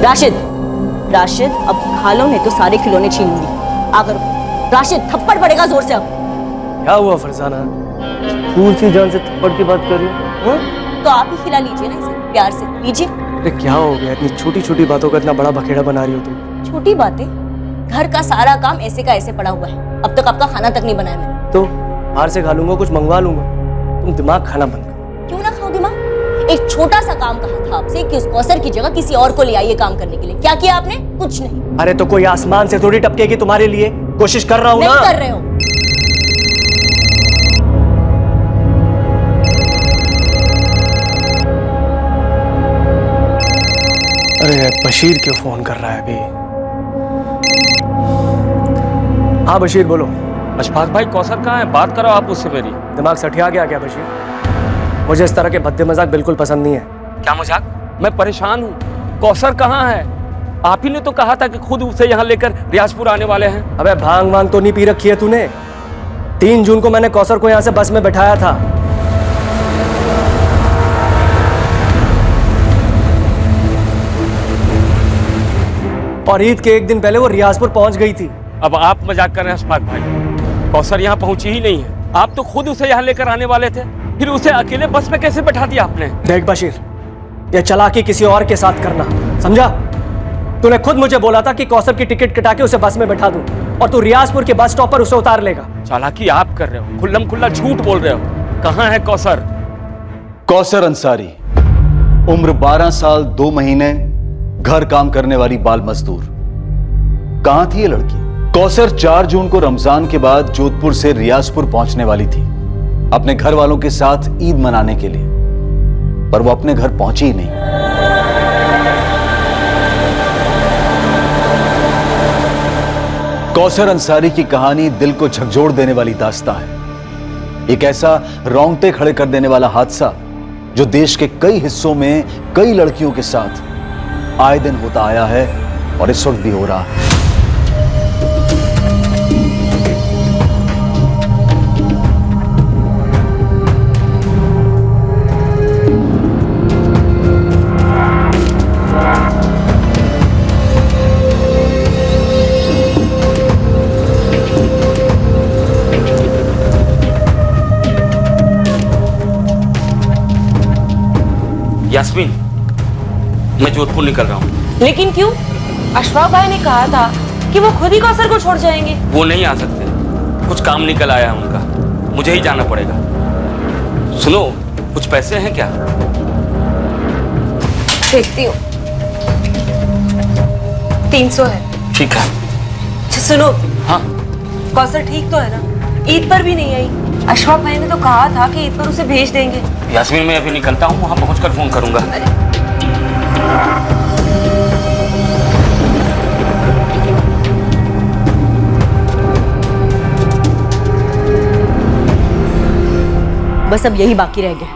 राशिद, राशिद अब खा लो, नहीं तो सारे खिलौने छीन लूंगी। अगर राशिद थप्पड़ पड़ेगा जोर से। अब क्या हुआ फरजाना, फूल सी जान से थप्पड़ की बात कर रही हो? तो आप ही खिला लीजिए ना इसे, प्यार से लीजिए। अरे क्या हो गया, इतनी छोटी छोटी बातों का इतना बड़ा बखेड़ा बना रही हो तुम? छोटी बातें? घर का सारा काम ऐसे का ऐसे पड़ा हुआ है, अब तक आपका खाना तक नहीं बनाया मैंने। तो बाहर से खा लूंगा, कुछ मंगवा लूंगा। तुम दिमाग खाना बंद करो। क्यों ना खाओ दिमाग? एक छोटा सा काम कहा था आपसे कि उस कौसर की जगह किसी और को ले आइए काम करने के लिए, क्या किया आपने? कुछ नहीं। अरे तो कोई आसमान से थोड़ी टपकेगी तुम्हारे लिए, कोशिश कर रहा हूँ ना। नहीं कर रहे हो। अरे बशीर क्यों फोन कर रहा है अभी? हाँ बशीर बोलो। अशफाक भाई कौसर कहाँ है? बात करो आप उससे मेरी। दिमाग सठिया गया क्या बशीर? मुझे इस तरह के भद्दे मजाक बिल्कुल पसंद नहीं है। क्या मजाक? मैं परेशान हूँ। कौसर कहाँ है? आप ही ने तो कहा था कि खुद उसे यहाँ लेकर रियाजपुर आने वाले हैं। अबे भांग वांग तो नहीं पी रखी है तूने? 3 जून को मैंने कौसर को यहाँ से बस में बैठाया था। और ईद के 1 दिन पहले वो रियाजपुर पहुंच गई थी। अब आप मजाक कर रहे हैं अशफाक भाई? कौसर यहाँ पहुंची ही नहीं है। आप तो खुद उसे यहाँ लेकर आने वाले थे, फिर उसे अकेले बस में कैसे बैठा दिया आपने? देख बशीर, ये चालाकी किसी और के साथ करना, समझा? तूने खुद मुझे बोला था कि कौसर की टिकट कटा के उसे बस में बैठा दूं, और तू रियाजपुर के बस स्टॉप पर उसे उतार लेगा। चालाकी आप कर रहे हो, खुल्लम खुल्ला झूठ बोल रहे हो। कहाँ है कौसर? कौसर अंसारी, उम्र 12 साल 2 महीने, घर काम करने वाली बाल मजदूर। कहां थी ये लड़की? कौसर 4 जून को रमजान के बाद जोधपुर से रियाजपुर पहुंचने वाली थी अपने घर वालों के साथ ईद मनाने के लिए, पर वो अपने घर पहुंची ही नहीं। कौसर अंसारी की कहानी दिल को झकझोर देने वाली दास्तां है। एक ऐसा रोंगटे खड़े कर देने वाला हादसा जो देश के कई हिस्सों में कई लड़कियों के साथ आए दिन होता आया है और इस वक्त भी हो रहा है। यास्मीन, मैं जोधपुर निकल रहा हूँ। लेकिन क्यों? अशफाक भाई ने कहा था कि वो खुद ही कौसर को छोड़ जाएंगे। वो नहीं आ सकते, कुछ काम निकल आया है उनका, मुझे ही जाना पड़ेगा। सुनो, कुछ पैसे हैं क्या? देखती हूँ। 300 है। ठीक है। अच्छा सुनो। हाँ। कौसर ठीक तो है ना? ईद पर भी नहीं आई। अशफाक भाई ने तो कहा था कि ईद पर उसे भेज देंगे। यास्मीन, मैं अभी निकलता हूँ, वहां पहुंचकर फोन करूंगा। बस अब यही बाकी रह गया,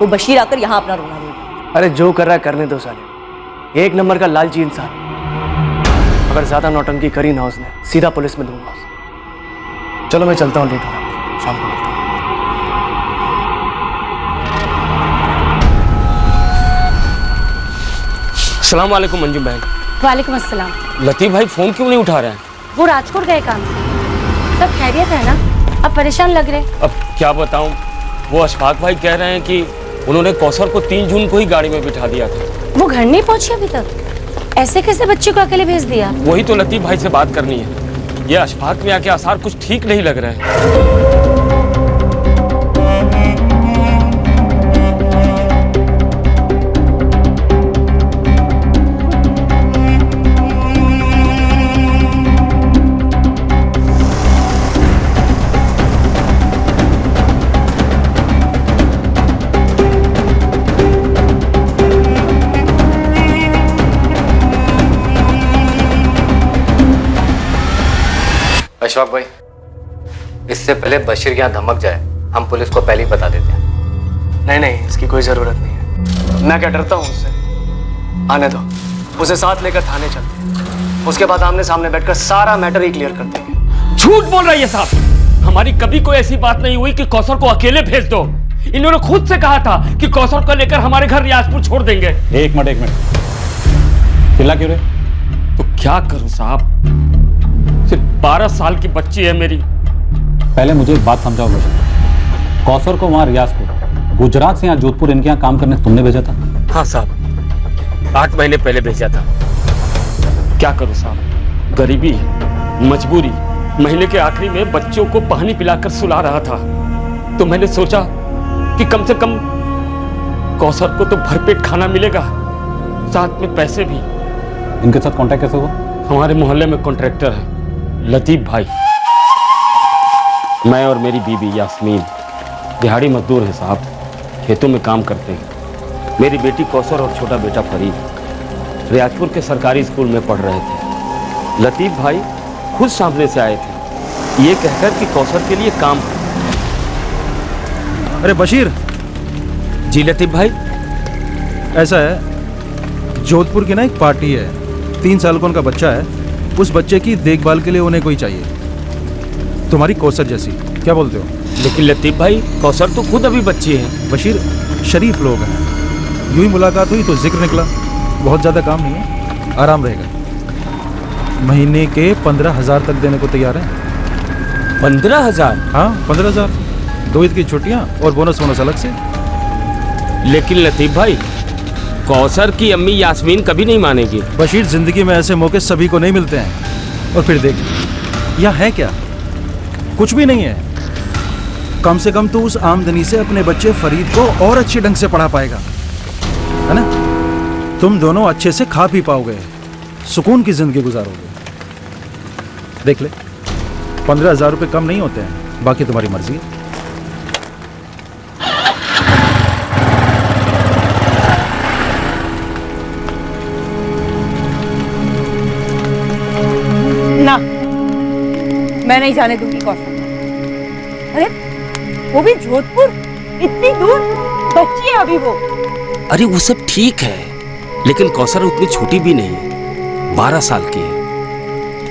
वो बशीर आकर यहाँ अपना रोना रोएगा। अरे जो कर रहा है करने दो साले, 1 नंबर का लालची इंसान। अगर ज्यादा नौटंकी करी ना उसने, सीधा पुलिस में दूंगा उसे। चलो मैं चलता हूँ, लेट हो रहा है, शाम को मिलता हूँ। अस्सलाम वालेकुम मंजुम बहन। वालेकुम अस्सलाम। लतीफ भाई फोन क्यों नहीं उठा रहे हैं? वो राजकोट गए काम से। सब खैरियत है ना? अब परेशान लग रहे। अब क्या बताऊं, वो अशफाक भाई कह रहे हैं कि उन्होंने कौसर को 3 जून को ही गाड़ी में बिठा दिया था। वो घर नहीं पहुंची अभी तक? ऐसे कैसे बच्चे को अकेले भेज दिया? वही तो लतीफ भाई से बात करनी है। ये अशफाक में आके आसार कुछ ठीक नहीं लग रहे हैं। अशफाक भाई, इससे पहले बशीर यहाँ धमक जाए, हम पुलिस को पहले ही बता देते हैं। नहीं नहीं, इसकी कोई जरूरत नहीं है। मैं क्या डरता हूँ उससे? आने दो, उसे साथ लेकर थाने चलते हैं। उसके बाद आमने सामने बैठकर सारा मैटर ही क्लियर कर देंगे। झूठ बोल रहा है ये साहब। हमारी कभी कोई ऐसी बात नहीं हुई कि कौसर को अकेले भेज दो। इन्होंने खुद से कहा था कि कौसर को लेकर हमारे घर रियाजपुर छोड़ देंगे। एक मिनट, चिल्ला क्यों रहे? तो क्या करूं साहब, सिर्फ 12 साल की बच्ची है मेरी। पहले मुझे एक बात समझाओ बशर, कौसर को वहां रियासपुर, गुजरात से यहाँ जोधपुर इनके यहाँ काम करने तुमने भेजा था? हाँ साहब, 8 महीने पहले भेजा था। क्या करूं साहब, गरीबी, मजबूरी। महीने के आखिरी में बच्चों को पानी पिलाकर सुला रहा था, तो मैंने सोचा कि कम से कम कौसर को तो भरपेट खाना मिलेगा, साथ में पैसे भी। इनके साथ कांटेक्ट कैसे हुआ? हमारे मोहल्ले में कॉन्ट्रैक्टर है लतीफ भाई। मैं और मेरी बीबी यास्मीन दिहाड़ी मजदूर हैं साहब, खेतों में काम करते हैं। मेरी बेटी कौसर और छोटा बेटा फरीद रियाजपुर के सरकारी स्कूल में पढ़ रहे थे। लतीफ भाई खुद सामने से आए थे, ये कहकर कि कौसर के लिए काम है। अरे बशीर। जी लतीफ भाई। ऐसा है, जोधपुर की ना एक पार्टी है, 3 साल का उनका बच्चा है। उस बच्चे की देखभाल के लिए उन्हें कोई चाहिए, तुम्हारी कौसर जैसी। क्या बोलते हो? लेकिन लतीफ भाई, कौसर तो खुद अभी बच्ची है। बशीर, शरीफ लोग हैं, यूं ही मुलाकात हुई तो जिक्र निकला। बहुत ज़्यादा काम नहीं है, आराम रहेगा। महीने के 15,000 तक देने को तैयार हैं। 15,000? हाँ 15,000, 2 ईद की छुट्टियाँ और बोनस अलग से। लेकिन लतीफ भाई, कौसर की अम्मी यास्मीन कभी नहीं मानेगी। बशीर, जिंदगी में ऐसे मौके सभी को नहीं मिलते हैं। और फिर देख, यहाँ है क्या? कुछ भी नहीं है। कम से कम तो उस आमदनी से अपने बच्चे फरीद को और अच्छे ढंग से पढ़ा पाएगा, है ना? तुम दोनों अच्छे से खा पी पाओगे, सुकून की जिंदगी गुजारोगे। देख ले, 15,000 रुपये कम नहीं होते हैं, बाकी तुम्हारी मर्जी है। ना, मैं नहीं जाने दूंगी कौसर। अरे वो भी जोधपुर, इतनी दूर, बच्ची है अभी वो। अरे वो सब ठीक है, लेकिन कौसर उतनी छोटी भी नहीं है, 12 साल की है।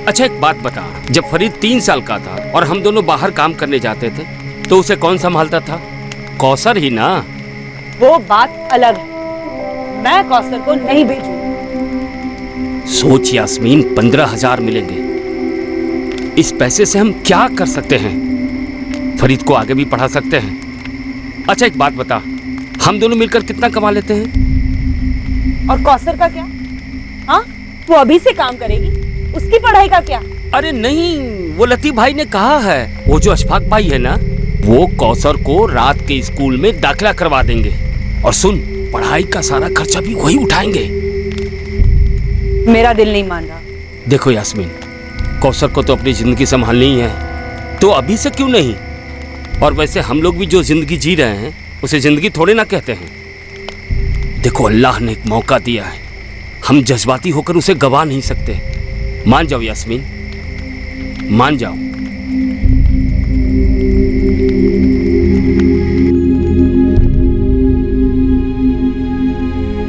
अच्छा एक बात बता, जब फरीद 3 साल का था और हम दोनों बाहर काम करने जाते थे, तो उसे कौन संभालता था? कौसर ही ना। वो बात अलग है, मैं कौसर को नहीं भेजूंगी। सोच यास्मीन, 15,000 मिलेंगे। इस पैसे से हम क्या कर सकते हैं? फरीद को आगे भी पढ़ा सकते हैं। अच्छा एक बात बता, हम दोनों मिलकर कितना कमा लेते हैं? और कौसर का क्या? हाँ, वो अभी से काम करेगी, उसकी पढ़ाई का क्या? अरे नहीं, वो लतीफ भाई ने कहा है, वो जो अशफाक भाई है ना, वो कौसर को रात के स्कूल में दाखिला करवा देंगे। और सुन, पढ़ाई का सारा खर्चा भी वही उठाएंगे। मेरा दिल नहीं मान रहा। देखो यास्मीन, कौसर को तो अपनी जिंदगी संभालनी ही है, तो अभी से क्यों नहीं? और वैसे हम लोग भी जो जिंदगी जी रहे हैं, उसे जिंदगी थोड़े ना कहते हैं। देखो, अल्लाह ने एक मौका दिया है, हम जज्बाती होकर उसे गवा नहीं सकते। मान जाओ यास्मीन, मान जाओ।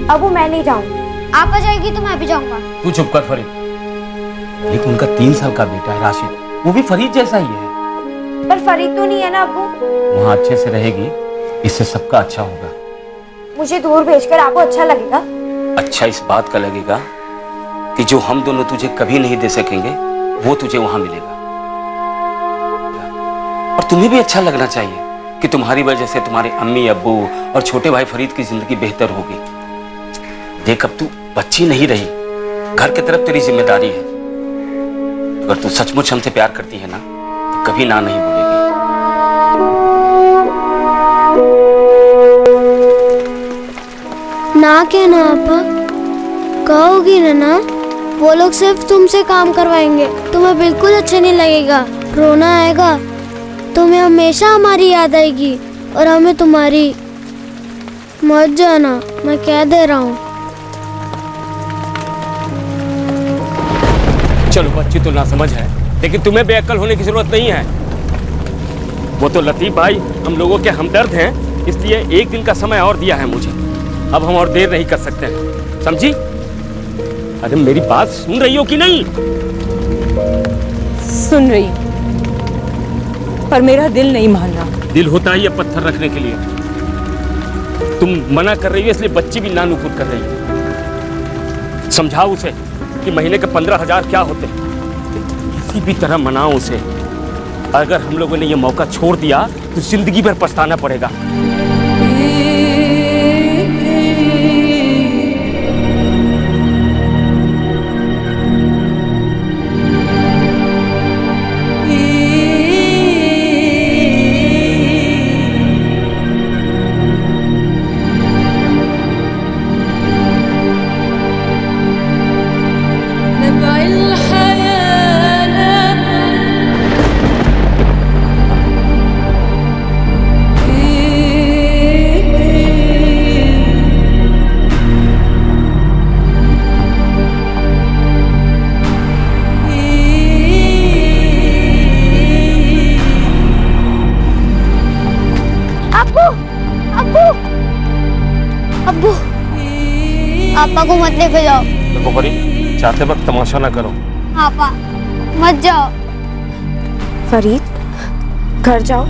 अबू मैं नहीं जाऊंगी। आप आ जाएगी तो मैं भी जाऊंगा। तू चुप कर फरीद। देख, उनका 3 साल का बेटा है राशिद, वो भी फरीद जैसा ही है। पर फरीद तो नहीं है ना अबू। वहाँ अच्छे से रहेगी, इससे सबका अच्छा होगा। मुझे दूर भेजकर आपको अच्छा लगेगा? अच्छा इस बात का लगेगा कि जो हम दोनों तुझे कभी नहीं दे सकेंगे, वो तुझे वहां मिलेगा। और तुम्हें भी अच्छा लगना चाहिए कि तुम्हारी वजह से तुम्हारे अम्मी अब्बू और छोटे भाई फरीद की जिंदगी बेहतर होगी। देख, अब तू बच्ची नहीं रही, घर की तरफ तेरी जिम्मेदारी है। अगर तू सचमुच हमसे प्यार करती है ना, तो कभी ना नहीं बोलेगी। ना कहना आपा, कहोगी ना? वो लोग सिर्फ तुमसे काम करवाएंगे, तुम्हें बिल्कुल अच्छा नहीं लगेगा, रोना आएगा, तुम्हें हमेशा हमारी याद आएगी और हमें तुम्हारी। मत जाना, मैं कह दे रहा हूँ। चलो, बच्ची तो ना समझ है, लेकिन तुम्हें बेअक्ल होने की जरूरत नहीं है। वो तो लतीफ भाई हम लोगों के हमदर्द हैं, इसलिए 1 दिन का समय और दिया है मुझे। अब हम और देर नहीं कर सकते हैं, समझी? अरे मेरी बात सुन रही हो कि नहीं? सुन रही, पर मेरा दिल नहीं मान रहा। दिल होता ही है पत्थर रखने के लिए। तुम मना कर रही हो, इसलिए बच्ची भी नानुकुर कर रही है। समझाओ उसे कि महीने के 15,000 क्या होते हैं। किसी भी तरह मनाओ उसे। अगर हम लोगों ने ये मौका छोड़ दिया तो जिंदगी भर पछताना पड़ेगा। अब्बू, पापा को मत लेके जाओ। देखो परी, चाहते वक्त तमाशा ना करो। पापा मत जाओ। फरीद, घर जाओ।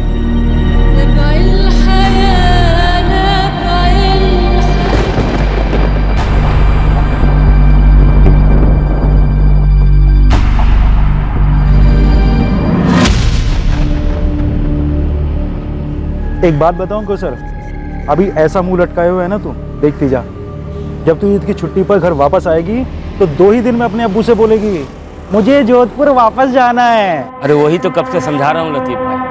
एक बात बताऊं को सर, अभी ऐसा मुंह लटकाए हुए है ना तू, देखती जा। जब तू ईद की छुट्टी पर घर वापस आएगी तो 2 ही दिन में अपने अब्बू से बोलेगी मुझे जोधपुर वापस जाना है। अरे वही तो कब से समझा रहा हूँ लतीफ भाई।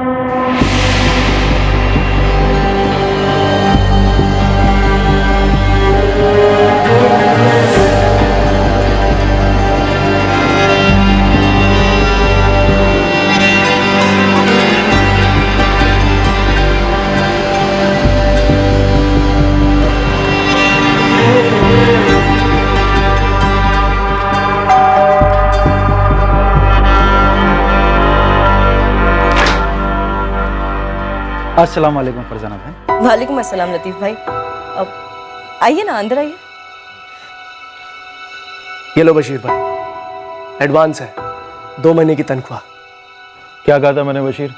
अस्सलाम वालेकुम फरजाना भाई। वालेकुम अस्सलाम लतीफ भाई। अब आइए ना, अंदर आइए। ये लो बशीर भाई, एडवांस है, 2 महीने की तनख्वाह। क्या कहा था मैंने बशीर,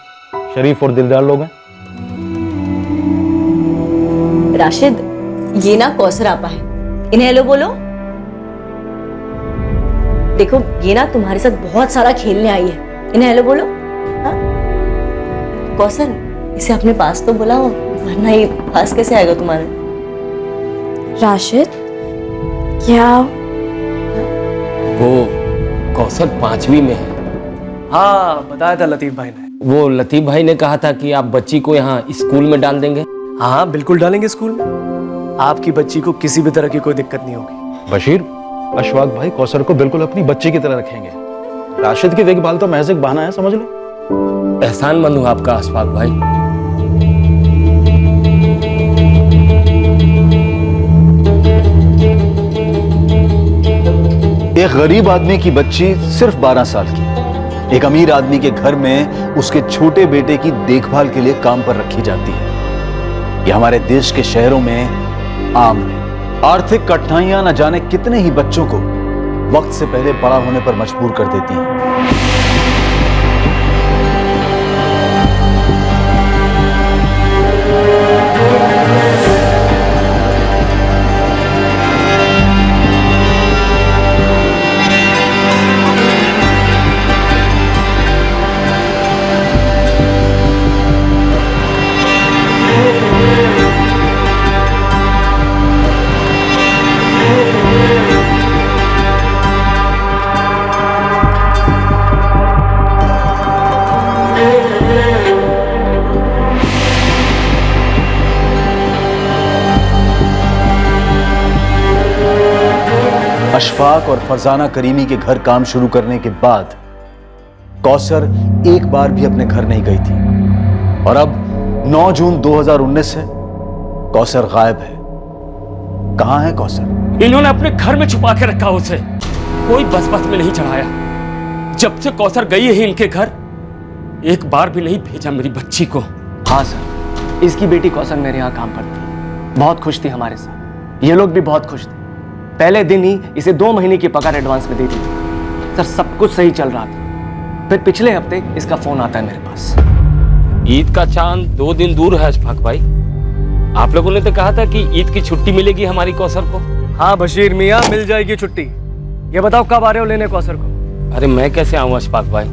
शरीफ और दिलदार लोग हैं। राशिद, ये ना कौसर आपा है, इन्हें हेलो बोलो। देखो ये ना तुम्हारे साथ बहुत सारा खेलने आई है, इन्हें हेलो बोलो। हाँ? कौसर, इसे अपने पास तो बुलाओ, वरना ये पास कैसे आएगा तुम्हारे। राशिद, क्या वो कौसर 5वीं में है। हाँ बताया था लतीफ भाई ने। वो लतीफ भाई ने कहा था कि आप बच्ची को यहाँ स्कूल में डाल देंगे। हाँ बिल्कुल डालेंगे स्कूल में, आपकी बच्ची को किसी भी तरह की कोई दिक्कत नहीं होगी। बशीर, अशफाक भाई कौसर को बिल्कुल अपनी बच्ची की तरह रखेंगे। राशिद की देखभाल तो महज एक बहाना है, समझ लो। एहसानमंद हूँ आपका अशफाक भाई। एक गरीब आदमी की बच्ची सिर्फ 12 साल की एक अमीर आदमी के घर में उसके छोटे बेटे की देखभाल के लिए काम पर रखी जाती है। ये हमारे देश के शहरों में आम है। आर्थिक कठिनाइयां न जाने कितने ही बच्चों को वक्त से पहले बड़ा होने पर मजबूर कर देती हैं। अशफाक और फरजाना करीमी के घर काम शुरू करने के बाद कौसर एक बार भी अपने घर नहीं गई थी और अब 9 जून 2019 से कौसर गायब है। कहां है कौसर? इन्होंने अपने घर में छुपा के रखा उसे, कोई बस में नहीं चढ़ाया। जब से कौसर गई है इनके घर, एक बार भी नहीं भेजा मेरी बच्ची को। हाँ सर, इसकी बेटी कौसर मेरे यहाँ काम पर थी, बहुत खुश थी हमारे साथ। ये लोग भी बहुत खुश थे। पहले दिन ही इसे 2 महीने की पगार एडवांस में दे दी थी। सर सब कुछ सही चल रहा था, फिर पिछले हफ्ते इसका फोन आता है मेरे पास। ईद का चांद 2 दिन दूर है अशफाक भाई। आप लोगों ने तो कहा था कि ईद की छुट्टी मिलेगी हमारी कौसर को। हाँ बशीर मियाँ, मिल जाएगी छुट्टी। ये बताओ कब आ रहे हो लेने कौसर को? अरे मैं कैसे आऊँ अशफाक भाई,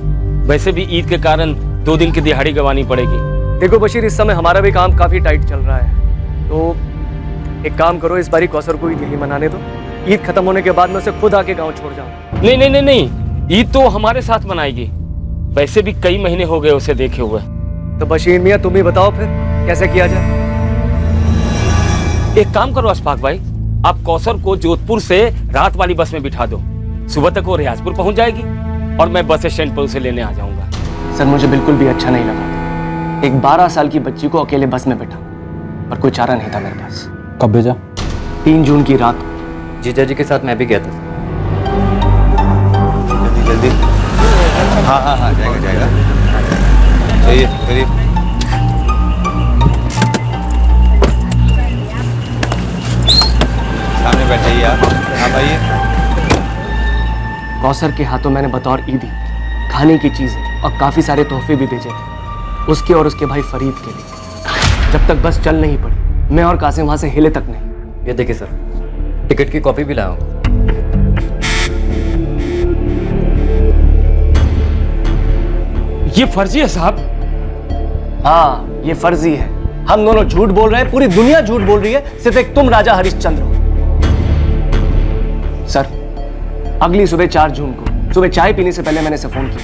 वैसे भी ईद के कारण 2 दिन की दिहाड़ी गंवानी पड़ेगी। देखो बशीर, इस समय हमारा भी काम काफी टाइट चल रहा है, तो एक काम करो, इस बारी कौसर को ईद यही मनाने दो। ईद खत्म होने के बाद मैं उसे खुद आके गाँव छोड़ जाऊँ। नहीं नहीं नहीं नहीं, ईद तो हमारे साथ मनाएगी। वैसे भी कई महीने हो गए उसे देखे हुए। तो बशीर मियाँ तुम ही बताओ फिर कैसे किया जाए? एक काम करो अशफाक भाई, आप कौसर को जोधपुर से रात वाली बस में बिठा दो। सुबह तक वो रियाजपुर पहुंच जाएगी और मैं बस स्टैंड पर उसे लेने आ जाऊंगा। सर मुझे बिल्कुल भी अच्छा नहीं लगा एक 12 साल की बच्ची को अकेले बस में बैठा, पर कोई चारा नहीं था मेरे पास। कब भेजा? 3 जून की रात। जीजा जी के साथ मैं भी गया था। जल्दी। हाँ हाँ हाँ, जाएगा जाएगा। चाहिए करीब। सामने बैठाइए आप। हाँ भाई। कौसर के हाथों मैंने बतौर ईदी खाने की चीजें और काफी सारे तोहफे भी भेजे थे, उसके और उसके भाई फरीद के लिए। जब तक बस चल नहीं पड़ी, मैं और कासिम वहां से हिले तक नहीं। ये देखिए सर, टिकट की कॉपी भी लाया हूँ। ये फर्जी है साहब। हाँ ये फर्जी है। हम दोनों झूठ बोल रहे हैं, पूरी दुनिया झूठ बोल रही है, सिर्फ एक तुम राजा हरिश्चंद्र हो। सर अगली सुबह 4 जून को सुबह चाय पीने से पहले मैंने इसे फोन किया।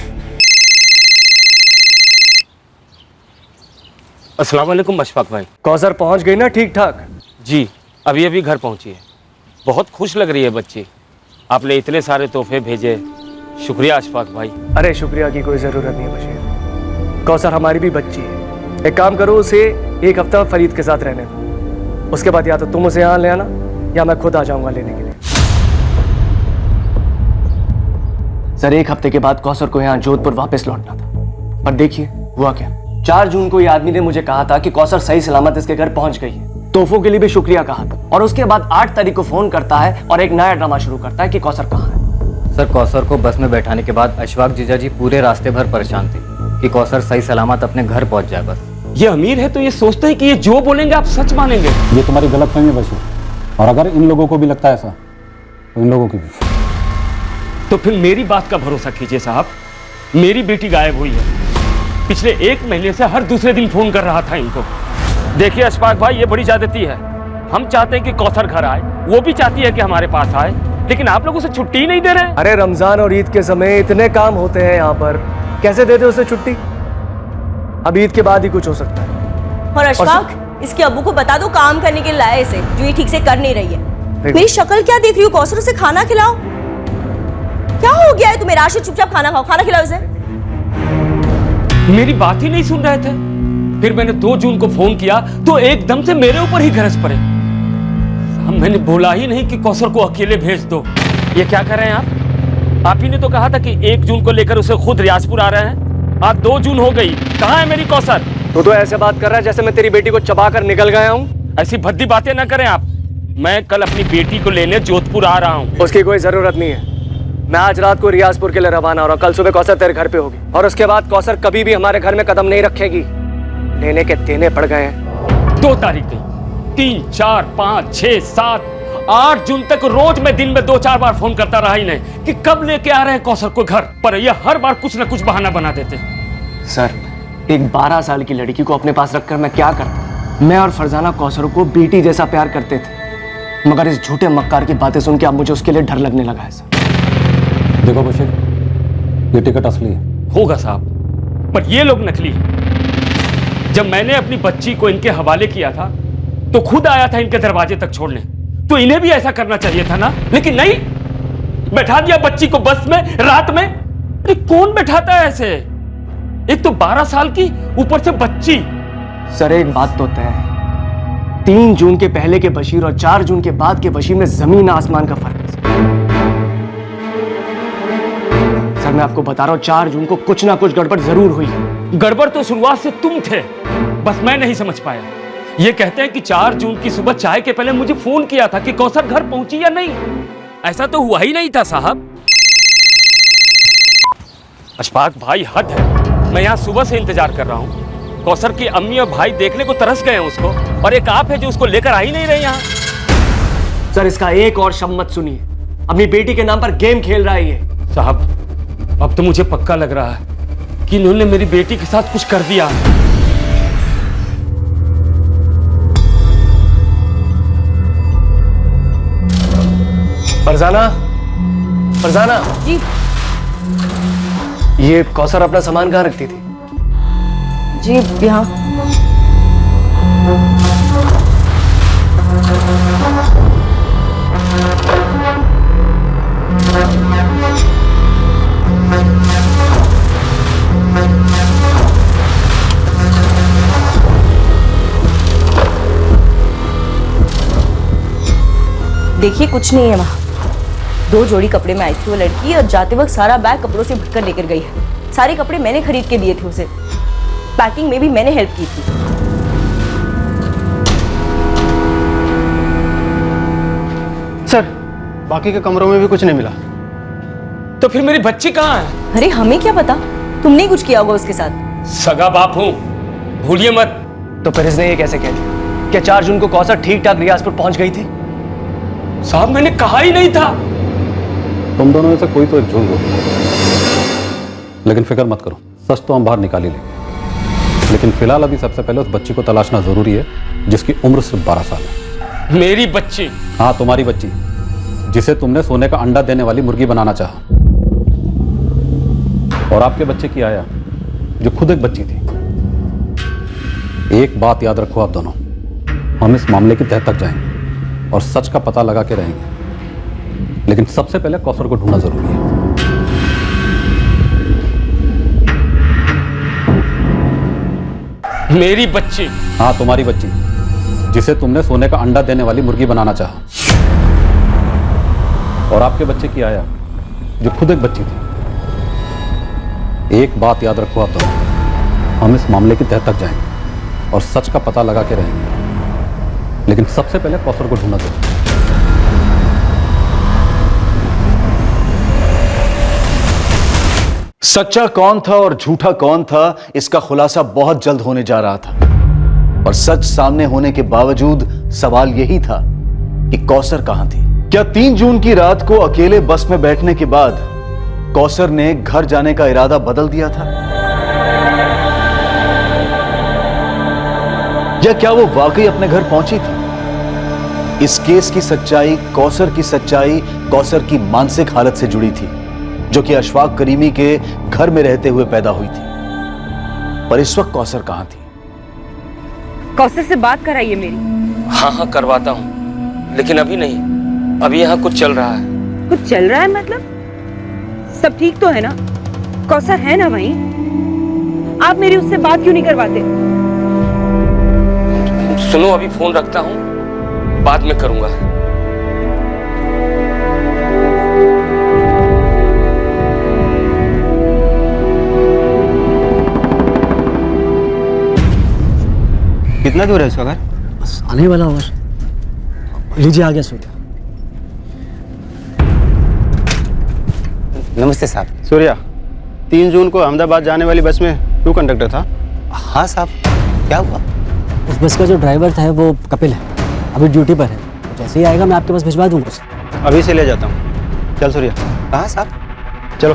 अस्सलाम वालेकुम अशफाक भाई। कौसर पहुंच गई ना ठीक ठाक? जी अभी अभी घर पहुंची है। बहुत खुश लग रही है बच्ची। आपने इतने सारे तोहफे भेजे, शुक्रिया अशफाक भाई। अरे शुक्रिया की कोई जरूरत नहीं बशीर, कौसर हमारी भी बच्ची है। एक काम करो, उसे 1 हफ्ता फरीद के साथ रहने दो, उसके बाद या तो तुम उसे यहाँ ले आना या मैं खुद आ जाऊंगा लेने के लिए। सर 1 हफ्ते के बाद कौसर को यहाँ जोधपुर वापस लौटना था, पर देखिए हुआ क्या। 4 जून को ये आदमी ने मुझे कहा था कि कौसर सही सलामत इसके घर पहुंच गई है, तोहफों के लिए भी शुक्रिया कहा था, और उसके बाद 8 तारीख को फोन करता है और एक नया ड्रामा शुरू करता है कि कौसर कहाँ है। सर कौसर को बस में बैठाने के बाद अशफाक जीजा जी पूरे रास्ते भर परेशान थे कि कौसर सही सलामत अपने घर पहुंच जाए। बस ये अमीर है तो ये सोचते हैं कि ये जो बोलेंगे आप सच मानेंगे। ये तुम्हारी गलतफहमी है बशीर, और अगर इन लोगों को भी लगता है ऐसा तो इन लोगों की भी। तो फिर मेरी बात का भरोसा कीजिए साहब। मेरी बेटी गायब हुई है, पिछले 1 महीने से हर दूसरे दिन फोन कर रहा था इनको। देखिए अशफाक भाई, ये बड़ी ज्यादती है। हम चाहते हैं कि कौसर घर आए, वो भी चाहती है कि हमारे पास आए, लेकिन आप लोग उसे छुट्टी ही नहीं दे रहे। अरे रमजान और ईद के समय इतने काम होते हैं यहाँ पर, कैसे दे दे उसे छुट्टी? अब ईद के बाद ही कुछ हो सकता है। और अशफाक, इसके अब्बू को बता दो काम करने के लाए इसे, जो ये ठीक से कर नहीं रही है। मेरी शक्ल क्या देख रही हो? कौसर उसे खाना खिलाओ। क्या हो गया है तुम्हें? राशिद चुपचाप खाना खाओ, खाना खिलाओ उसे। मेरी बात ही नहीं सुन रहे थे। फिर मैंने 2 जून को फोन किया तो एकदम से मेरे ऊपर ही गरज पड़े। मैंने बोला ही नहीं कि कौसर को अकेले भेज दो। ये क्या कर रहे हैं आप ही ने तो कहा था कि 1 जून को लेकर उसे खुद रियाजपुर आ रहे हैं। आज 2 जून हो गई, कहाँ है मेरी कौसर? तो ऐसे बात कर रहा है जैसे मैं तेरी बेटी को चबा कर निकल गया हूँ। ऐसी भद्दी बातें ना करें आप। मैं कल अपनी बेटी को लेने जोधपुर आ रहा हूँ। उसकी कोई जरूरत नहीं है। मैं आज रात को रियाजपुर के लिए रवाना हो रहा हूँ। कल सुबह कौसर तेरे घर पे होगी, और उसके बाद कौसर कभी भी हमारे घर में कदम नहीं रखेगी। लेने के देने पड़ गए हैं। 2 तारीख गई, 3, 4, 5, 6, 7, 8 जून तक रोज मैं दिन में 2-4 बार फोन करता रहा ही नहीं कि कब लेके आ रहे हैं कौसर को घर, पर ये हर बार कुछ न कुछ बहाना बना देते। सर एक 12 साल की लड़की को अपने पास रखकर मैं क्या करता? मैं और फरजाना कौसर को बेटी जैसा प्यार करते थे, मगर इस झूठे मक्कार की बातें सुन के अब मुझे उसके लिए डर लगने लगा है। सर देखो बशीर, ये टिकट असली है। होगा साहब, पर ये लोग नकली हैं। जब मैंने अपनी बच्ची को इनके हवाले किया था तो खुद आया था इनके दरवाजे तक छोड़ने, तो इन्हें भी ऐसा करना चाहिए था ना, लेकिन नहीं, बैठा दिया बच्ची को बस में रात में। अरे कौन बैठाता है ऐसे? एक तो 12 साल की, ऊपर से बच्ची। सर एक बात तो तय है, 3 जून के पहले के बशीर और 4 जून के बाद के बशीर में जमीन आसमान का फर्क है। सर मैं आपको बता रहा हूं, 4 जून को कुछ ना कुछ गड़बड़ जरूर हुई। गड़बड़ तो शुरुआत से तुम थे, बस मैं नहीं समझ पाया। ये कहते हैं कि 4 जून की सुबह चाय के पहले मुझे फोन किया था कि कौसर घर पहुंची या नहीं। ऐसा तो हुआ ही नहीं था साहब। अशफाक भाई हद है। मैं यहाँ सुबह से इंतजार कर रहा हूँ। कौसर की अम्मी और भाई देखने को तरस गए हैं उसको, और एक आप है जो उसको लेकर आ ही नहीं रहे यहाँ। सर इसका एक और शब्द मत सुनिए। अपनी बेटी के नाम पर गेम खेल रहा है ये। साहब अब तो मुझे पक्का लग रहा है कि इन्होंने मेरी बेटी के साथ कुछ कर दिया। फरजाना, फरजाना जी। ये कौसर अपना सामान कहाँ रखती थी? जी यहाँ। देखिए कुछ नहीं है वहां। 2 जोड़ी कपड़े में आई थी वो लड़की और जाते वक्त सारा बैग कपड़ों से भरकर लेकर गई है। सारे कपड़े मैंने खरीद के दिए थे उसे। पैकिंग में भी मैंने हेल्प की थी। सर बाकी के कमरों में भी कुछ नहीं मिला। तो फिर मेरी बच्ची कहाँ है? अरे हमें क्या पता, तुमने ही कुछ किया होगा उसके साथ। सगा बाप हूं, भूलिए मत। तो फिर इसने ये कैसे कह दिया? क्या 4 जून को कौसर ठीक ठाक रियाजपुर पहुंच गई थी? साहब मैंने कहा ही नहीं था। तुम दोनों में से कोई तो एक झूठ बोल, लेकिन फिक्र मत करो, सच तो हम बाहर निकाल ही लेंगे। लेकिन फिलहाल अभी सबसे पहले उस बच्ची को तलाशना जरूरी है जिसकी उम्र सिर्फ 12 साल है। मेरी बच्ची? हाँ तुम्हारी बच्ची, जिसे तुमने सोने का अंडा देने वाली मुर्गी बनाना चाहा। और आपके बच्चे की आया जो खुद एक बच्ची थी। एक बात याद रखो आप दोनों, हम इस मामले की तह तक जाएंगे और सच का पता लगा के रहेंगे। लेकिन सबसे पहले कौसर को ढूंढना जरूरी है। मेरी बच्ची? हाँ तुम्हारी बच्ची, जिसे तुमने सोने का अंडा देने वाली मुर्गी बनाना चाहा। और आपके बच्चे की आया जो खुद एक बच्ची थी। एक बात याद रखो आप दोनों, हम इस मामले की तह तक जाएंगे और सच का पता लगा के रहेंगे। लेकिन सबसे पहले कौसर को ढूंढना जरूरी है। सच्चा कौन था और झूठा कौन था, इसका खुलासा बहुत जल्द होने जा रहा था। और सच सामने होने के बावजूद सवाल यही था कि कौसर कहां थी। क्या 3 जून की रात को अकेले बस में बैठने के बाद कौसर ने घर जाने का इरादा बदल दिया था? या क्या वो वाकई अपने घर पहुंची थी? इस केस की सच्चाई, कौसर की सच्चाई, कौसर की मानसिक हालत से जुड़ी थी, जो कि अशफाक करीमी के घर में रहते हुए पैदा हुई थी। पर इस वक्त कौसर कहां थी? कौसर से बात कराइए मेरी। हाँ हाँ करवाता हूँ, लेकिन अभी नहीं। अभी यहाँ कुछ चल रहा है। कुछ चल रहा है मतलब? सब ठीक तो है ना? कौसर है ना वहीं? आप मेरी उससे बात क्यों नहीं करवाते? सुनो अभी फोन रखता हूँ, बाद में करूंगा। कितना दूर है उसका घर? बस आने वाला होगा। लीजिए आ गया सूर्या। नमस्ते साहब। सूर्या, 3 जून को अहमदाबाद जाने वाली बस में तू कंडक्टर था? हाँ साहब। क्या हुआ? उस बस का जो ड्राइवर था वो कपिल है, अभी ड्यूटी पर है। जैसे ही आएगा मैं आपके पास भिजवा दूंगा उसे। अभी से ले जाता हूँ। चल सूर्या। कहाँ साहब? चलो।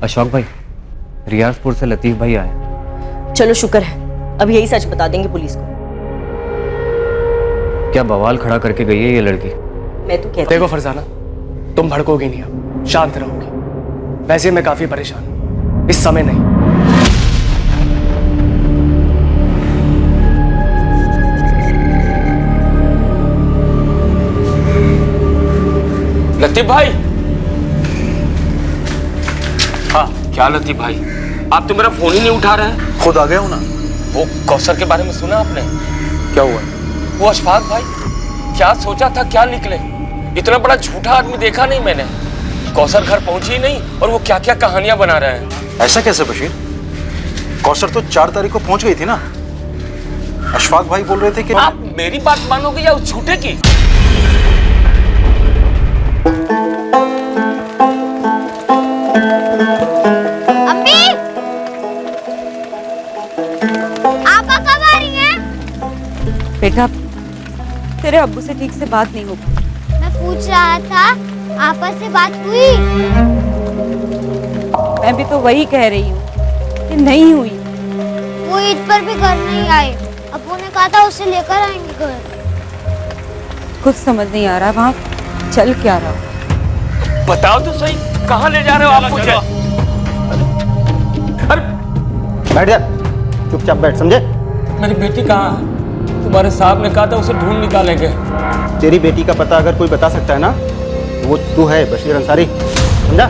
अशोक भाई, रियाजपुर से लतीफ भाई आए। चलो शुक्र है, अब यही सच बता देंगे पुलिस को। क्या बवाल खड़ा करके गई है ये लड़की? मैं तो कहती देखो फरजाना, तुम भड़कोगी नहीं, अब शांत रहोगी। वैसे मैं काफी परेशान हूं, इस समय नहीं। लतीफ भाई। हाँ क्या लतीफ भाई, आप तो मेरा फोन ही नहीं उठा रहे हैं। खुद आ गया हूं ना। वो कौसर के बारे में सुना आपने? क्या हुआ? वो अशफाक भाई, क्या सोचा था क्या निकले। इतना बड़ा झूठा आदमी देखा नहीं मैंने। कौसर घर पहुंची ही नहीं और वो क्या क्या कहानियां बना रहे हैं। ऐसा कैसे बशीर? कौसर तो 4 तारीख को पहुंच गई थी ना। अशफाक भाई बोल रहे थे कि आप मेरी बात मानोगे या उस झूठे की? अम्मी, आपा कब आ रही हैं? बेटा तेरे अब्बू से ठीक से बात नहीं हो पाई। मैं पूछ रहा था आपा से बात हुई? मैं भी तो वही कह रही हूँ कि नहीं हुई। वो ईद पर भी घर नहीं आए। अब्बू ने कहा था उसे लेकर आएंगे घर। कुछ समझ नहीं आ रहा वहाँ चल क्या रहा हो। बताओ तो सही, कहाँ ले जा रहे हो आप मुझे? अरे बैठ जा, चुपचाप बैठ, समझे? मेरी बेटी कहाँ है? तुम्हारे साहब ने कहा था उसे ढूंढ निकालेंगे। तेरी बेटी का पता अगर कोई बता सकता है ना, वो तू है, बशीर अंसारी, समझा?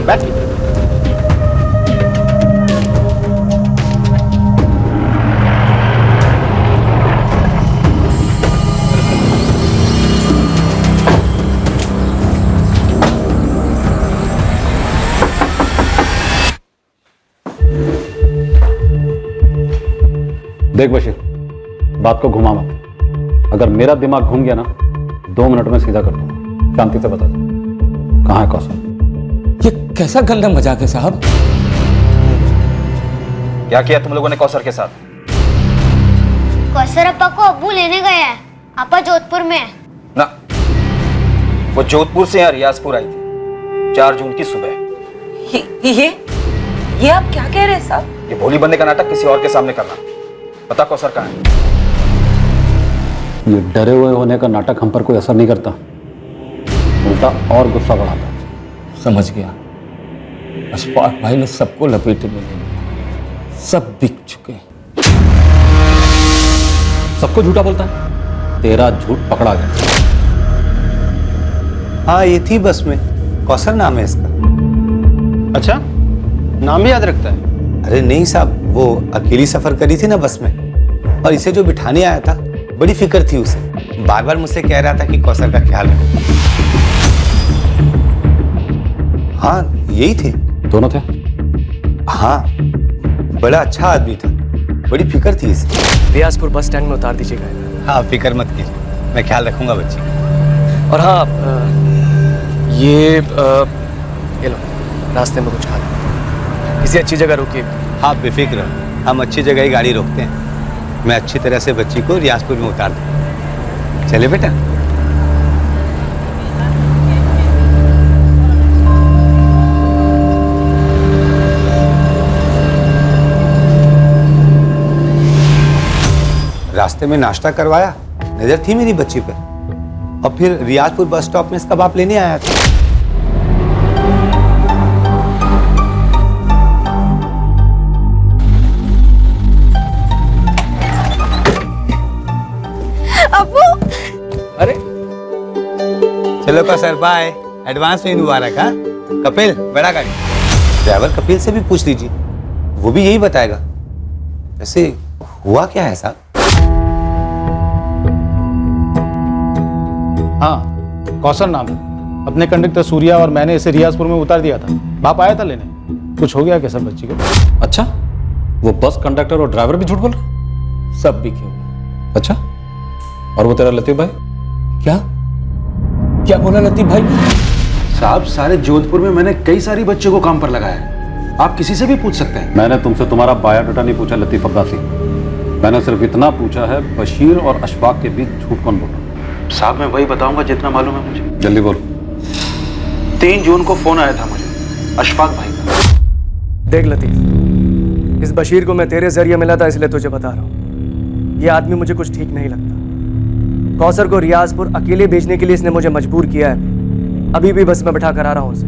बैठ। देख बशीर, बात को घुमा मत। अगर मेरा दिमाग घूम गया ना, 2 मिनट में सीधा कर दूंगा। शांति से बता दो, कहाँ है कौसर? ये कैसा गंदा मजाक है साहब? क्या किया तुम लोगों ने कौसर के साथ? कौसर अपा को अब्बू लेने गए हैं। आपा जोधपुर में है। ना, वो जोधपुर से यहाँ रियाजपुर आई थी 4 जून की सुबह। ये आप क्या कह रहे हैं साहब? ये भोली बनने का नाटक किसी और के सामने करना। पता कौसर कहाँ है? ये डरे हुए होने का नाटक हम पर कोई असर नहीं करता, उल्टा और गुस्सा बढ़ाता। समझ गया। अशफाक भाई ने सबको लपेटे में ले लिया, सब बिक चुके। सबको झूठा बोलता है, तेरा झूठ पकड़ा गया। हाँ, ये थी बस में, कौसर नाम है इसका। अच्छा, नाम भी याद रखता है? अरे नहीं साहब, वो अकेली सफर करी थी ना बस में, और इसे जो बिठाने आया था, बड़ी फिक्र थी उसे। बार बार मुझसे कह रहा था कि कौसर का ख्याल रखो। हाँ, यही थे। दोनों थे? हाँ, बड़ा अच्छा आदमी था, बड़ी फिक्र थी इसे। रियाजपुर बस स्टैंड में उतार दीजिएगा। हाँ, फिक्र मत कीजिए, मैं ख्याल रखूंगा बच्ची का। और हाँ, ये लो, रास्ते में कुछ खा लो, किसी अच्छी जगह रुकिए। हाँ, बेफिक्र, हम अच्छी जगह ही गाड़ी रोकते हैं। मैं अच्छी तरह से बच्ची को रियाजपुर में उतार दूँ। चले बेटा। रास्ते में नाश्ता करवाया, नजर थी मेरी बच्ची पर, और फिर रियाजपुर बस स्टॉप में इसका बाप लेने आया था। अरे चलो कौसर, बाय, एडवांस में मुबारक। हाँ कपिल, बड़ा गाड़ी। ड्राइवर कपिल से भी पूछ लीजिए, वो भी यही बताएगा। वैसे हुआ क्या है साहब? हाँ, कौसर नाम है। अपने कंडक्टर सूर्या और मैंने इसे रियाजपुर में उतार दिया था। बाप आया था लेने। कुछ हो गया क्या सर बच्ची को? अच्छा, वो बस कंडक्टर और ड्राइवर भी झूठ बोल रहे? सब बिके हुए। अच्छा, और वो तेरा लतीफ भाई? क्या क्या बोला लतीफ भाई? साहब, सारे जोधपुर में मैंने कई सारी बच्चों को काम पर लगाया है। आप किसी से भी पूछ सकते हैं। मैंने तुमसे तुम्हारा बायोडाटा नहीं पूछा लतीफ अब्बासी। मैंने सिर्फ इतना पूछा है, बशीर और अशफाक के बीच झूठ कौन बोला? साहब, मैं वही बताऊंगा जितना मालूम है मुझे। जल्दी बोल। 3 जून को फोन आया था मुझे अशफाक भाई का। देख लतीफ, इस बशीर को मैं तेरे जरिए मिला था, इसलिए तुझे बता रहा हूँ। ये आदमी मुझे कुछ ठीक नहीं लगता। कौसर को रियाजपुर अकेले भेजने के लिए इसने मुझे मजबूर किया है। अभी भी बस में बैठा कर आ रहा हूँ उसे,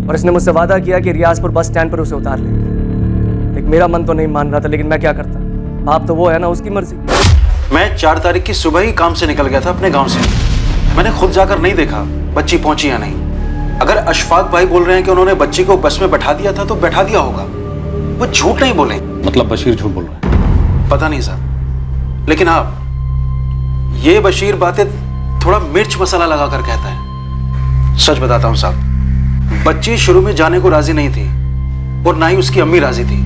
और इसने मुझसे वादा किया कि रियाजपुर बस स्टैंड पर उसे उतार लेंगे। लेकिन मेरा मन तो नहीं मान रहा था, लेकिन मैं क्या करता, बाप तो वो है ना, उसकी मर्जी। मैं 4 तारीख की सुबह ही काम से निकल गया था अपने गांव से। मैंने खुद जाकर नहीं देखा बच्ची पहुंची या नहीं। अगर अशफाक भाई बोल रहे हैं कि उन्होंने बच्ची को बस में बैठा दिया था, तो बैठा दिया होगा। वो झूठ नहीं बोले। मतलब बशीर झूठ बोल रहा है? पता नहीं साहब, लेकिन आप ये बशीर बातें थोड़ा मिर्च मसाला लगाकर कहता है। सच बताता हूं साहब, बच्ची शुरू में जाने को राजी नहीं थी, और ना ही उसकी अम्मी राजी थी,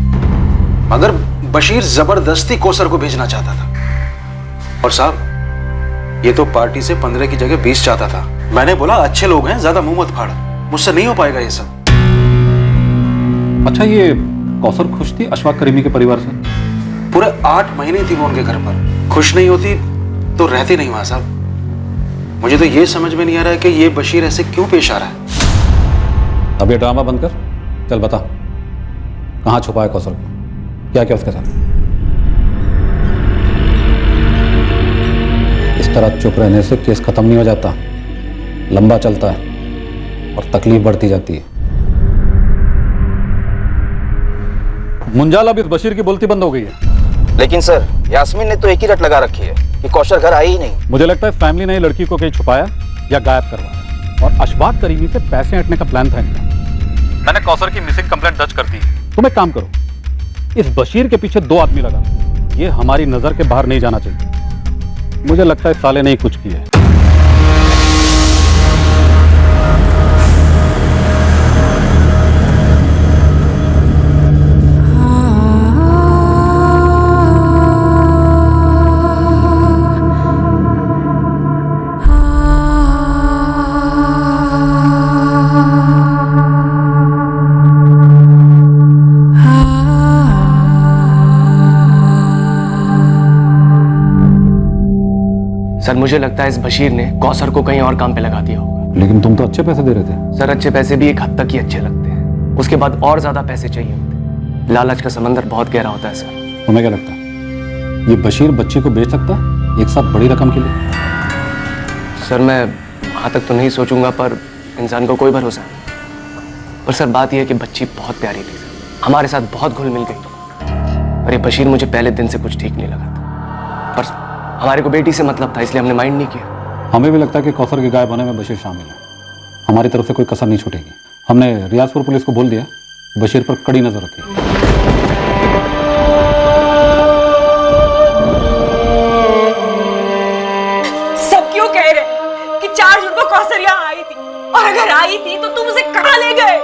मगर बशीर जबरदस्ती कौसर को भेजना चाहता था। और साहब ये तो पार्टी से 15 की जगह 20 चाहता था। मैंने बोला अच्छे लोग हैं, ज्यादा मुंह मत फाड़, मुझसे नहीं हो पाएगा ये सब। अच्छा, ये कौसर खुश थी अशफाक करीमी के परिवार से? पूरे 8 महीने थी वो उनके घर पर। खुश नहीं होती तो रहती नहीं वहां साहब। मुझे तो ये समझ में नहीं आ रहा है कि ये बशीर ऐसे क्यों पेश आ रहा है। अब ये ड्रामा बंद कर, चल बता कहाँ छुपा है कौसर को, क्या क्या उसके साथ? इस तरह चुप रहने से केस खत्म नहीं हो जाता, लंबा चलता है और तकलीफ बढ़ती जाती है। मुंजाल, अब इस बशीर की बोलती बंद हो गई है। लेकिन सर, यास्मीन ने तो एक ही रट लगा रखी है कि कौशर घर आई ही नहीं। मुझे लगता है फैमिली ने लड़की को कहीं छुपाया या गायब करवाया, और अशफाक करीमी से पैसे हटने का प्लान था इनका। मैंने कौसर की मिसिंग कंप्लेंट दर्ज कर दी। तुम एक काम करो, इस बशीर के पीछे 2 आदमी लगा, ये हमारी नजर के बाहर नहीं जाना चाहिए। मुझे लगता है साले ने ही कुछ किया है। सर मुझे लगता है इस बशीर ने कौसर को कहीं और काम पे लगा दिया होगा। लेकिन तुम तो अच्छे पैसे दे रहे थे। सर अच्छे पैसे भी एक हद तक ही अच्छे लगते हैं, उसके बाद और ज्यादा पैसे चाहिए होते। लालच का समंदर बहुत गहरा होता है सर। तुम्हें क्या लगता है ये बशीर बच्ची को बेच सकता है एक साथ बड़ी रकम के लिए? सर मैं वहां तक तो नहीं सोचूंगा, पर इंसान को कोई भरोसा नहीं। पर सर बात यह है कि बच्ची बहुत प्यारी थी सर, हमारे साथ बहुत घुल मिल गई। पर ये बशीर मुझे पहले दिन से कुछ ठीक नहीं लगा था, पर हमारे को बेटी से मतलब था, इसलिए हमने माइंड नहीं किया। हमें भी लगता है कि कौसर के गायब होने में बशीर शामिल है। हमारी तरफ से कोई कसर नहीं छूटेगी। हमने रियाजपुर पुलिस को बोल दिया बशीर पर कड़ी नजर रखी। सब क्यों कह रहे कि 4 जून को कौसर यहाँ आई थी, और अगर आई थी तो तुम उसे कहाँ ले गए?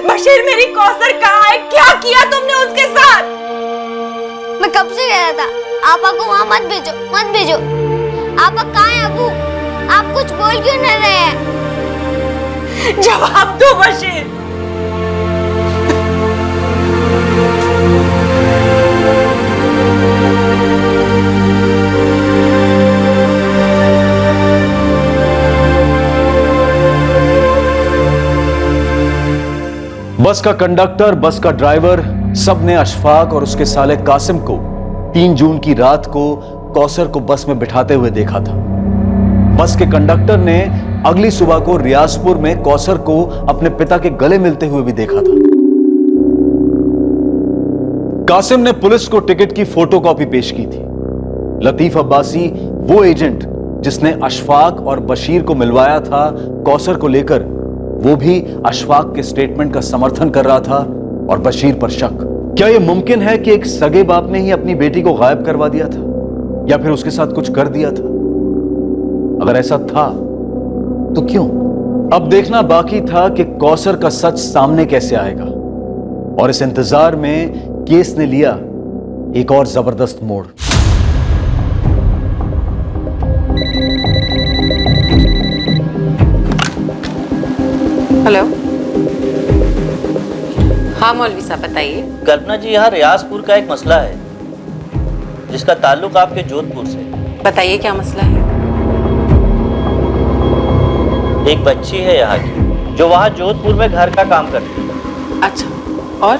बशीर मेरी कौसर कहाँ है? क्या किया तुमने उसके साथ? मैं कब से गया था, आपा को वहाँ मत भेजो, मत भेजो। आपा कहाँ है अबू? आप कुछ बोल क्यों नहीं रहे हैं? जवाब दो बशीर। बस का कंडक्टर, बस का ड्राइवर, सबने अशफाक और उसके साले कासिम को 3 जून की रात को कौसर को बस में बिठाते हुए देखा था। बस के कंडक्टर ने अगली सुबह को रियाजपुर में कौसर को अपने पिता के गले मिलते हुए भी देखा था। कासिम ने पुलिस को टिकट की फोटोकॉपी पेश की थी। लतीफ अब्बासी वो एजेंट जिसने अशफाक और बशीर को मिलवाया था कौसर को लेकर, वो भी अशफाक के स्टेटमेंट का समर्थन कर रहा था और बशीर पर शक। क्या यह मुमकिन है कि एक सगे बाप ने ही अपनी बेटी को गायब करवा दिया था या फिर उसके साथ कुछ कर दिया था? अगर ऐसा था तो क्यों? अब देखना बाकी था कि कौसर का सच सामने कैसे आएगा, और इस इंतजार में केस ने लिया एक और जबरदस्त मोड़। हेलो, हाँ मौलवी साहब बताइए। कल्पना जी, यहाँ रियाजपुर का एक मसला है जिसका ताल्लुक आपके जोधपुर से। बताइए क्या मसला है। एक बच्ची है यहाँ की जो वहाँ जोधपुर में घर का काम करती है। अच्छा, और?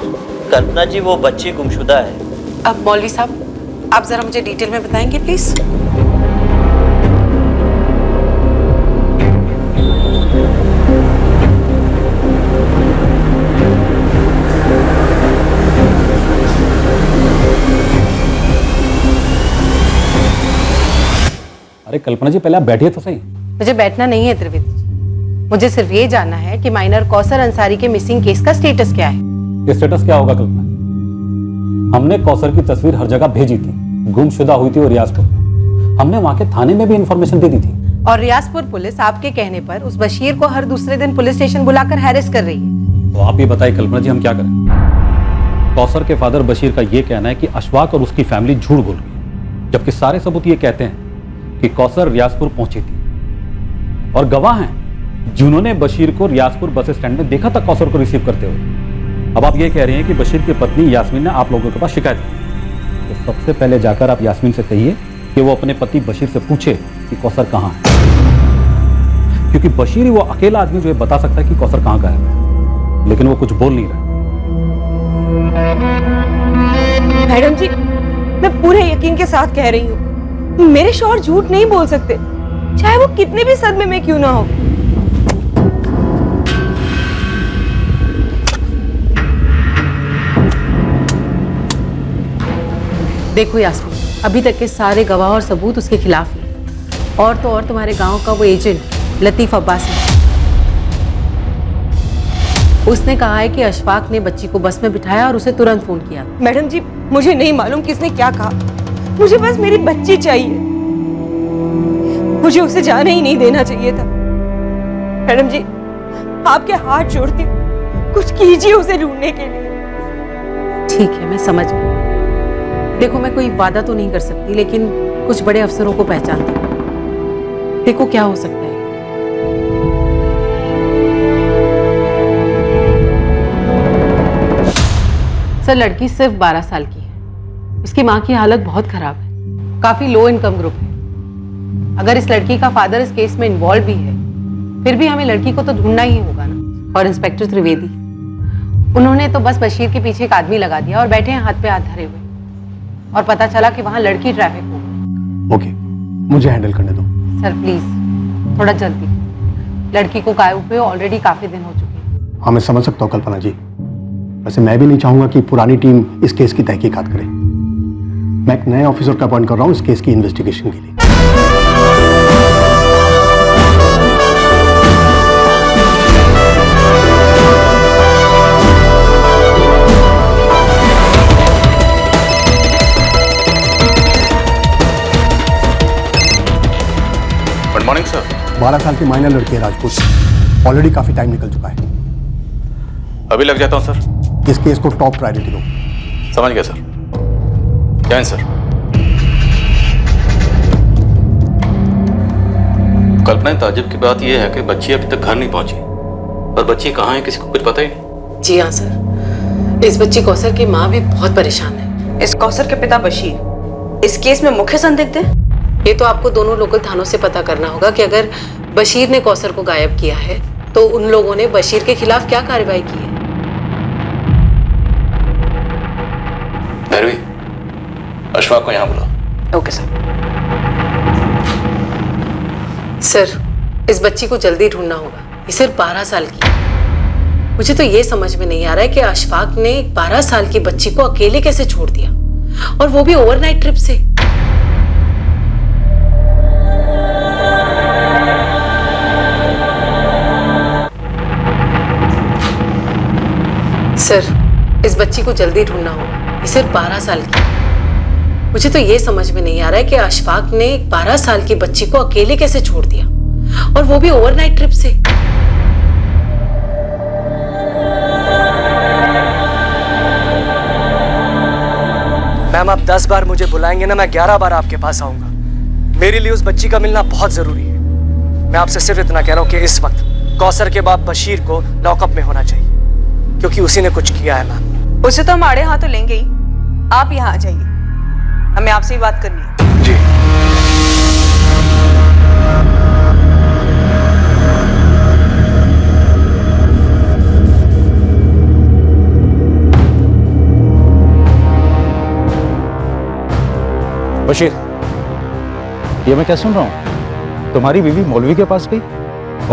कल्पना जी, वो बच्ची गुमशुदा है। अब मौलवी साहब आप जरा मुझे डिटेल में बताएंगे प्लीज। अरे कल्पना जी, पहले आप बैठिए तो सही। मुझे बैठना नहीं है त्रिवेदी जी, मुझे सिर्फ ये जानना है कि माइनर कौसर अंसारी के मिसिंग केस का स्टेटस क्या है। ये स्टेटस क्या होगा कल्पना जी? हमने कौसर की तस्वीर हर जगह भेजी थी, गुमशुदा हुई थी वो रियाजपुर में। हमने वहां के थाने में भी इंफॉर्मेशन दे दी थी। और रियाजपुर पुलिस आपके कहने पर उस बशीर को हर दूसरे दिन पुलिस स्टेशन बुलाकर हैरेस कर रही है। तो आप ये बताइए कल्पना जी, हम क्या करें? कौसर के फादर बशीर का ये कहना है कि अशफाक और उसकी फैमिली झूठ बोल रही है। जबकि सारे सबूत ये कहते हैं कि कौसर रियाजपुर पहुंची थी और गवाह हैं जिन्होंने बशीर को रियाजपुर बस स्टैंड में देखा था कौसर को रिसीव करते हुए। अब आप ये कह रहे हैं कि बशीर की पत्नी यास्मीन ने आप लोगों के पास शिकायत की, तो सबसे पहले जाकर आप यास्मीन से कहिए कि वो अपने पति बशीर से पूछे कि कौसर कहाँ है, क्योंकि बशीर ही वो अकेला आदमी जो ये बता सकता है कि कौसर कहाँ गायब है, लेकिन वो कुछ बोल नहीं रहा। मैडम जी, मैं पूरे यकीन के साथ कह रही हूँ, मेरे शौहर झूठ नहीं बोल सकते, चाहे वो कितने भी सदमे में क्यों ना हो। देखो यास्मीन, अभी तक के सारे गवाह और सबूत उसके खिलाफ हैं। और तो और तुम्हारे गांव का वो एजेंट लतीफ अब्बास है, उसने कहा है कि अशफाक ने बच्ची को बस में बिठाया और उसे तुरंत फोन किया। मैडम जी, मुझे नहीं मालूम किसने क्या कहा, मुझे बस मेरी बच्ची चाहिए, मुझे उसे जाने ही नहीं देना चाहिए था। मैडम जी, आपके हाथ जोड़ती हूँ, कुछ कीजिए उसे ढूंढने के लिए। ठीक है, मैं समझ गई। देखो, मैं कोई वादा तो नहीं कर सकती, लेकिन कुछ बड़े अफसरों को पहचानती हूँ। देखो क्या हो सकता है। सर, लड़की सिर्फ 12 साल की है। उसकी माँ की हालत बहुत खराब है, काफी लो इनकम ग्रुप है। अगर इस लड़की का फादर इस केस में इन्वॉल्व भी है, फिर भी हमें लड़की को तो ढूंढना ही होगा ना। और इंस्पेक्टर त्रिवेदी, उन्होंने तो बस बशीर के पीछे एक आदमी लगा दिया और बैठे हैं हाथ पे हाथ धरे हुए, और पता चला कि वहां लड़की ट्रैफिक हो गई। ओके, मुझे हैंडल करने दो। सर प्लीज थोड़ा जल्दी, लड़की को गायब हुए ऑलरेडी काफी दिन हो चुके हैं। हाँ, मैं समझ सकता हूँ कल्पना जी, वैसे मैं भी नहीं चाहूंगा कि पुरानी टीम इस केस की तहकीकात करे। मैं एक नए ऑफिसर का अपॉइंट कर रहा हूँ इस केस की इन्वेस्टिगेशन के लिए। Good morning sir. 12 साल की माइनर लड़की है राजपूत, ऑलरेडी काफी टाइम निकल चुका है। अभी लग जाता हूँ सर। इस केस को टॉप प्रायोरिटी दो। समझ गया सर। जय सर। कल्पना, ताज्जुब की बात यह है कि बच्ची अभी तक घर नहीं पहुंची, और बच्ची कहाँ है किसी को कुछ पता ही नहीं। जी हाँ सर, इस बच्ची कौसर की माँ भी बहुत परेशान है। इस कौसर के पिता बशीर इस केस में मुख्य संदिग्ध है। ये तो आपको दोनों लोकल थानों से पता करना होगा कि अगर बशीर ने कौसर को गायब किया है तो उन लोगों ने बशीर के खिलाफ क्या कार्रवाई की है। भैरवी, अशफाक को यहाँ बुला। Okay sir. सर, इस बच्ची को जल्दी ढूंढना होगा, ये सिर्फ 12 साल की है। मुझे तो ये समझ में नहीं आ रहा है कि अशफाक ने 12 साल की बच्ची को अकेले कैसे छोड़ दिया, और वो भी ओवरनाइट ट्रिप से। सर, इस बच्ची को जल्दी ढूंढना होगा, ये सिर्फ 12 साल की है। मुझे तो ये समझ में नहीं आ रहा है कि अशफाक ने 12 साल की बच्ची को अकेले कैसे छोड़ दिया, और वो भी ओवरनाइट ट्रिप से। मैम, आप 10 बार मुझे बुलाएंगे ना, मैं 11 बार आपके पास आऊंगा। मेरे लिए उस बच्ची का मिलना बहुत जरूरी है। मैं आपसे सिर्फ इतना कह रहा हूँ कि इस वक्त कौसर के बाप बशीर को लॉकअप में होना चाहिए, क्योंकि उसी ने कुछ किया है। मैम, उसे तो हम आड़े हाथों लेंगे ही। आप यहाँ आ जाइए, हमें आपसे ही बात करनी है। जी। बशीर, ये मैं क्या सुन रहा हूँ? तुम्हारी बीवी मौलवी के पास गई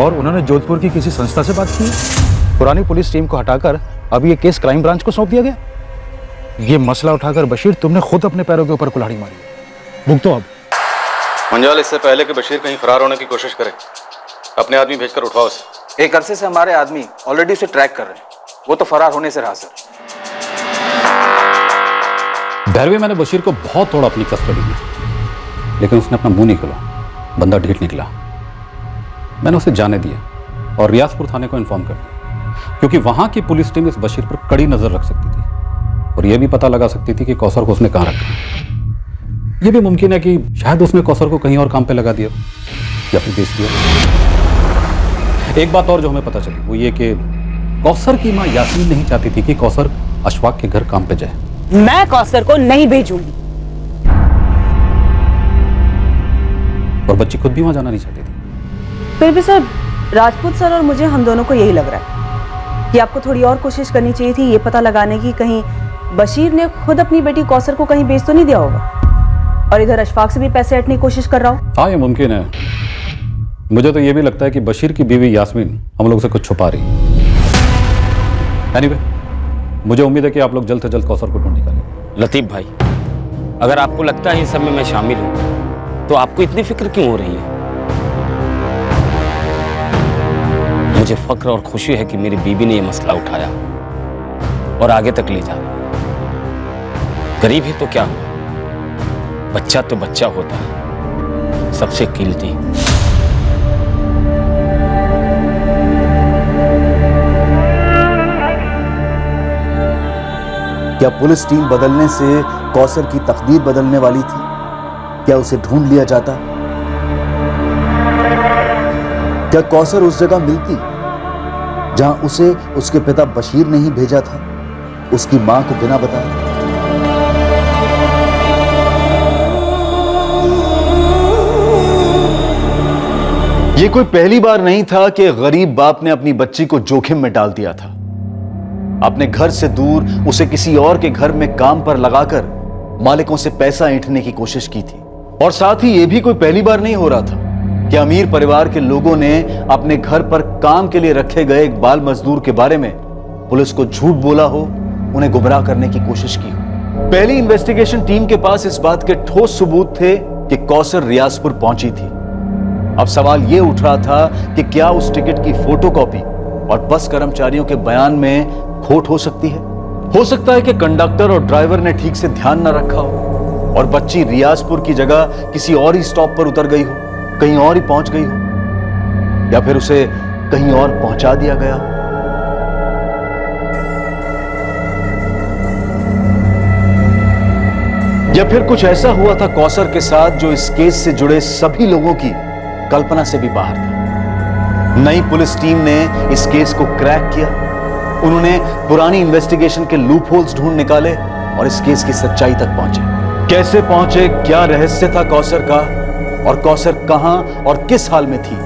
और उन्होंने जोधपुर की किसी संस्था से बात की। पुरानी पुलिस टीम को हटाकर अब ये केस क्राइम ब्रांच को सौंप दिया गया। ये मसला उठाकर बशीर तुमने खुद अपने पैरों के ऊपर कुल्हाड़ी मारी। भुगतो अब। मंजाल, इससे पहले कि बशीर कहीं फरार होने की कोशिश करे, अपने आदमी भेजकर उठवाओ उसे। एक अरसे से हमारे आदमी ऑलरेडी उसे ट्रैक कर रहे हैं, वो तो फरार होने से रहा सर। भैरवी, मैंने बशीर को बहुत तोड़ा अपनी कस्टडी में, लेकिन उसने अपना मुंह नहीं खोला, बंदा ढीठ निकला। मैंने उसे जाने दिया और रियाजपुर थाने को इन्फॉर्म कर दिया, क्योंकि वहां की पुलिस टीम इस बशीर पर कड़ी नजर रख सकती थी और यह भी पता लगा सकती थी कि कौसर को उसने कहां रखा। ये भी मुमकिन है कि शायद उसने कौसर को कहीं और काम पे लगा दिया या फिर बेच दिया। एक बात और जो हमें पता चली वो ये कि कौसर की मां यासीन नहीं चाहती थी कि कौसर अशफाक के घर काम पे जाए। मैं कौसर को नहीं भेजूंगी। और बच्ची खुद भी वहां जाना नहीं चाहती थी। फिर भी सर, राजपूत सर और मुझे, हम दोनों को यही लग रहा है कि आपको थोड़ी और कोशिश करनी चाहिए थी ये पता लगाने की कहीं बशीर ने खुद अपनी बेटी कौसर को कहीं बेच तो नहीं दिया होगा और इधर अशफाक से भी पैसे हटने की कोशिश कर रहा हो। हाँ, ये मुमकिन है। मुझे तो ये भी लगता है कि बशीर की बीवी यास्मीन हम लोग से कुछ छुपा रही है। एनीवे, मुझे उम्मीद है कि आप लोग जल्द से जल्द कौसर को ढूंढ निकालें। लतीफ भाई, अगर आपको लगता है इन सब में मैं शामिल हूं तो आपको इतनी फिक्र क्यों हो रही है? मुझे फक्र और खुशी है कि मेरी बीबी ने यह मसला उठाया और आगे तक ले जा रही है। गरीब है तो क्या हुआ, बच्चा तो बच्चा होता है, सबसे कीमती। क्या पुलिस टीम बदलने से कौसर की तकदीर बदलने वाली थी? क्या उसे ढूंढ लिया जाता? क्या कौसर उस जगह मिलती जहां उसे उसके पिता बशीर ने ही भेजा था, उसकी मां को बिना बताए? यह कोई पहली बार नहीं था कि गरीब बाप ने अपनी बच्ची को जोखिम में डाल दिया था। अपने घर से दूर उसे किसी और के घर में काम पर लगाकर मालिकों से पैसा ऐंठने की कोशिश की थी। और साथ ही यह भी कोई पहली बार नहीं हो रहा था कि अमीर परिवार के लोगों ने अपने घर पर काम के लिए रखे गए एक बाल मजदूर के बारे में पुलिस को झूठ बोला हो, उन्हें गुमराह करने की कोशिश की हो। पहली इन्वेस्टिगेशन टीम के पास इस बात के ठोस सबूत थे कि कौसर रियाजपुर पहुंची थी। अब सवाल यह उठ रहा था कि क्या उस टिकट की फोटोकॉपी और बस कर्मचारियों के बयान में खोट हो सकती है? हो सकता है कि कंडक्टर और ड्राइवर ने ठीक से ध्यान न रखा हो और बच्ची रियाजपुर की जगह किसी और ही स्टॉप पर उतर गई हो, कहीं और ही पहुंच गई हो, या फिर उसे कहीं और पहुंचा दिया गया हो। या फिर कुछ ऐसा हुआ था कौसर के साथ जो इस केस से जुड़े सभी लोगों की कल्पना से भी बाहर था। नई पुलिस टीम ने इस केस को क्रैक किया। उन्होंने पुरानी इन्वेस्टिगेशन के लूप होल्स ढूंढ निकाले और इस केस की सच्चाई तक पहुंचे। कैसे पहुंचे, क्या रहस्य था कौसर का, और कौसर कहां और किस हाल में थी,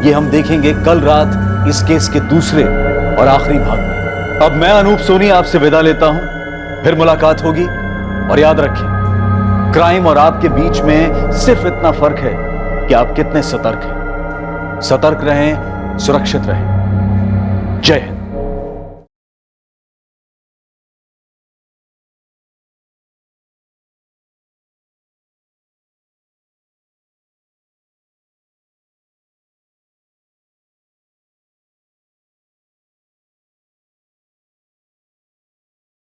यह हम देखेंगे कल रात इस केस के दूसरे और आखिरी भाग में। अब मैं अनूप सोनी आपसे विदा लेता हूं, फिर मुलाकात होगी। और याद रखें, क्राइम और आपके बीच में सिर्फ इतना फर्क है कि आप कितने सतर्क हैं। सतर्क रहें, सुरक्षित रहें। जय हिंद।